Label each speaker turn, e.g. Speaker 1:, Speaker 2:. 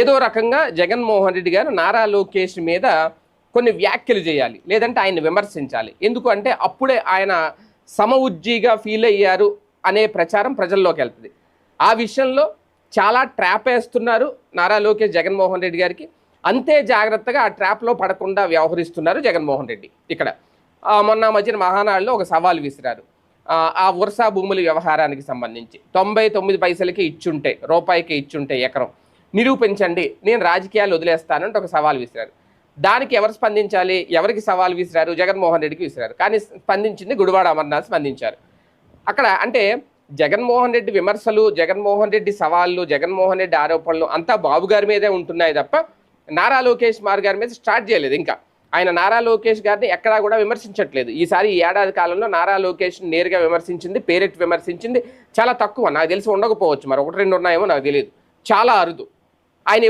Speaker 1: ఏదో రకంగా జగన్మోహన్ రెడ్డి గారు నారా లోకేష్ మీద కొన్ని వ్యాఖ్యలు చేయాలి, లేదంటే ఆయన్ని విమర్శించాలి. ఎందుకు అంటే అప్పుడే ఆయన సమఉజ్జీగా ఫీల్ అయ్యారు అనే ప్రచారం ప్రజల్లోకి వెళ్తుంది. ఆ విషయంలో చాలా ట్రాప్ వేస్తున్నారు నారా లోకేష్ జగన్మోహన్ రెడ్డి గారికి. అంతే జాగ్రత్తగా ఆ ట్రాప్లో పడకుండా వ్యవహరిస్తున్నారు జగన్మోహన్ రెడ్డి. ఇక్కడ మొన్న మధ్యన మహానాడులో ఒక సవాల్ విసిరారు. ఆ వర్షా భూముల వ్యవహారానికి సంబంధించి 99 పైసలకి ఇచ్చుంటే, రూపాయికి ఇచ్చుంటే ఎకరం నిరూపించండి, నేను రాజకీయాలు వదిలేస్తానంటే ఒక సవాల్ విసిరారు. దానికి ఎవరు స్పందించాలి? ఎవరికి సవాల్ విసిరారు? జగన్మోహన్ రెడ్డికి విసిరారు. కానీ స్పందించింది గుడివాడ అమర్నాథ్ స్పందించారు. అక్కడ అంటే జగన్మోహన్ రెడ్డి విమర్శలు, జగన్మోహన్ రెడ్డి సవాళ్ళు, జగన్మోహన్ రెడ్డి ఆరోపణలు అంతా బాబు గారి మీదే ఉంటున్నాయి తప్ప నారా లోకేష్ గారి మీద స్టార్ట్ చేయలేదు. ఇంకా ఆయన నారా లోకేష్ గారిని ఎక్కడా కూడా విమర్శించట్లేదు. ఈసారి ఈ ఏడాది కాలంలో నారా లోకేష్ నేరుగా విమర్శించింది, పేరెట్ విమర్శించింది చాలా తక్కువ. నాకు తెలిసి ఉండకపోవచ్చు, మరి 1-2 ఉన్నాయేమో నాకు తెలియదు, చాలా అరుదు. ఆయన